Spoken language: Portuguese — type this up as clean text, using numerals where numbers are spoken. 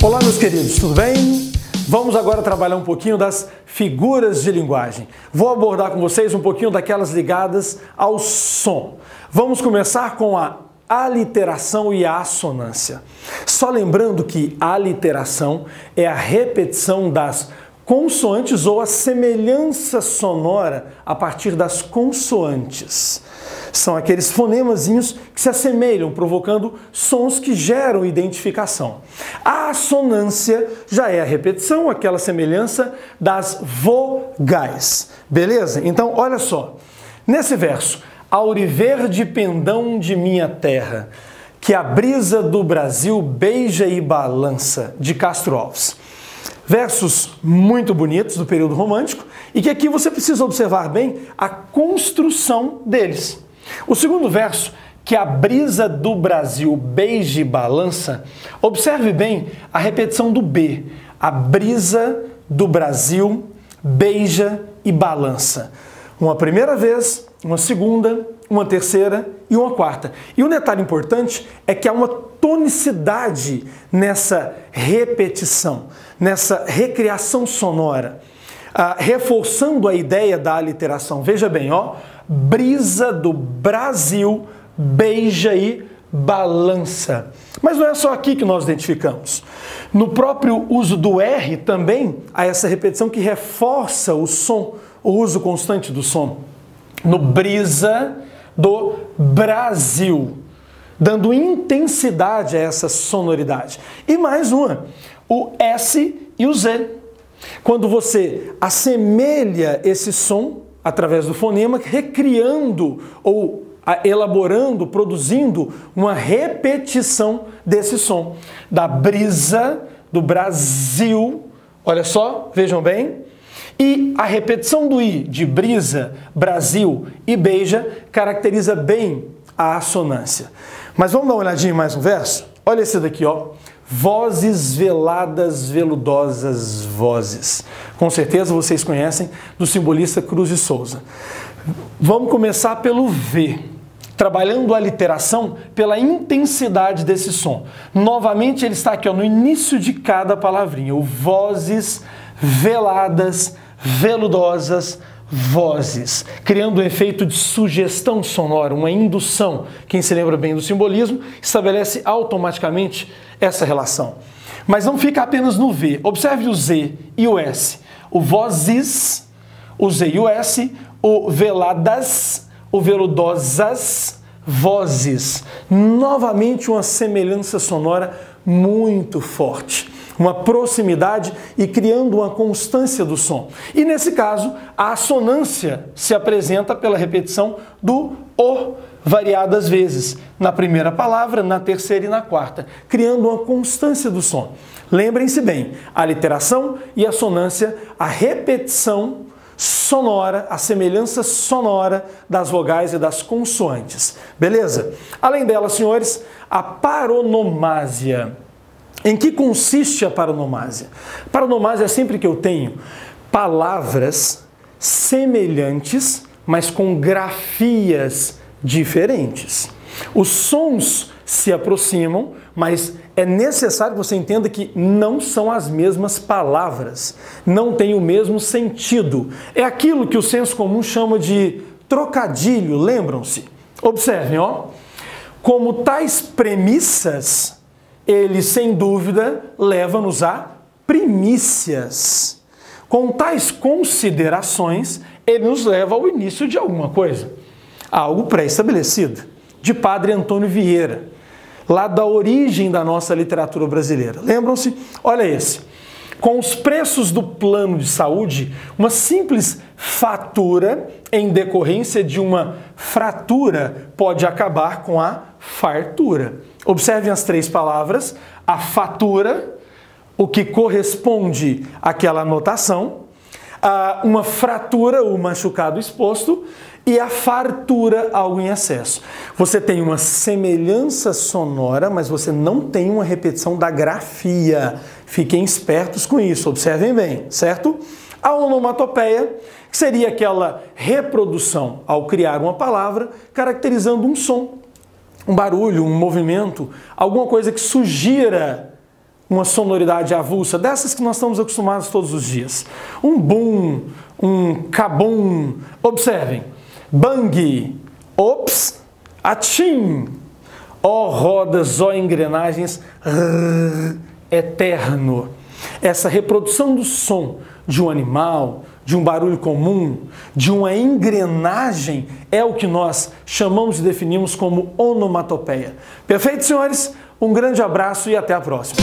Olá, meus queridos, tudo bem? Vamos agora trabalhar um pouquinho das figuras de linguagem. Vou abordar com vocês um pouquinho daquelas ligadas ao som. Vamos começar com a aliteração e a assonância. Só lembrando que a aliteração é a repetição das consoantes ou a semelhança sonora a partir das consoantes. São aqueles fonemazinhos que se assemelham, provocando sons que geram identificação. A assonância já é a repetição, aquela semelhança das vogais. Beleza? Então, olha só. Nesse verso, auriverde pendão de minha terra, que a brisa do Brasil beija e balança, de Castro Alves. Versos muito bonitos do período romântico e que aqui você precisa observar bem a construção deles. O segundo verso, que a brisa do Brasil beija e balança, observe bem a repetição do B. A brisa do Brasil beija e balança. Uma primeira vez, uma segunda, uma terceira e uma quarta. E um detalhe importante é que há uma tonicidade nessa repetição, nessa recriação sonora, reforçando a ideia da aliteração. Veja bem, ó, brisa do Brasil beija e balança. Mas não é só aqui que nós identificamos. No próprio uso do R também há essa repetição que reforça o som, o uso constante do som. No brisa do Brasil, dando intensidade a essa sonoridade. E mais uma, o S e o Z. Quando você assemelha esse som através do fonema, recriando ou elaborando, produzindo uma repetição desse som. Da brisa do Brasil, olha só, vejam bem. E a repetição do I de brisa, Brasil e beija caracteriza bem a assonância. Mas vamos dar uma olhadinha em mais um verso? Olha esse daqui, ó. Vozes veladas, veludosas vozes. Com certeza vocês conhecem do simbolista Cruz de Souza. Vamos começar pelo V, trabalhando a literação pela intensidade desse som. Novamente ele está aqui, ó, no início de cada palavrinha. O vozes veladas, veludosas vozes, criando um efeito de sugestão sonora, uma indução. Quem se lembra bem do simbolismo estabelece automaticamente essa relação. Mas não fica apenas no V. Observe o Z e o S. O vozes, o Z e o S, o veladas, o veludosas vozes. Novamente uma semelhança sonora muito forte. Uma proximidade e criando uma constância do som. E nesse caso, a assonância se apresenta pela repetição do O variadas vezes, na primeira palavra, na terceira e na quarta, criando uma constância do som. Lembrem-se bem, a aliteração e a assonância, a repetição sonora, a semelhança sonora das vogais e das consoantes. Beleza? Além dela, senhores, a paronomásia. Em que consiste a paronomásia? Paronomásia é sempre que eu tenho palavras semelhantes, mas com grafias diferentes. Os sons se aproximam, mas é necessário que você entenda que não são as mesmas palavras, não tem o mesmo sentido. É aquilo que o senso comum chama de trocadilho, lembram-se? Observem, ó. Como tais premissas, ele, sem dúvida, leva-nos a primícias. Com tais considerações, ele nos leva ao início de alguma coisa. Algo pré-estabelecido. De Padre Antônio Vieira, lá da origem da nossa literatura brasileira. Lembram-se? Olha esse. Com os preços do plano de saúde, uma simples fatura em decorrência de uma fratura pode acabar com a fartura. Observem as três palavras, a fatura, o que corresponde àquela anotação, uma fratura, o machucado exposto, e a fartura, algo em excesso. Você tem uma semelhança sonora, mas você não tem uma repetição da grafia. Fiquem espertos com isso, observem bem, certo? A onomatopeia, que seria aquela reprodução ao criar uma palavra, caracterizando um som, um barulho, um movimento, alguma coisa que sugira uma sonoridade avulsa, dessas que nós estamos acostumados todos os dias. Um bum, um cabum. Observem. Bang, ops, atim. Ó rodas, ó engrenagens, eterno. Essa reprodução do som de um animal, de um barulho comum, de uma engrenagem, é o que nós chamamos e definimos como onomatopeia. Perfeito, senhores? Um grande abraço e até a próxima.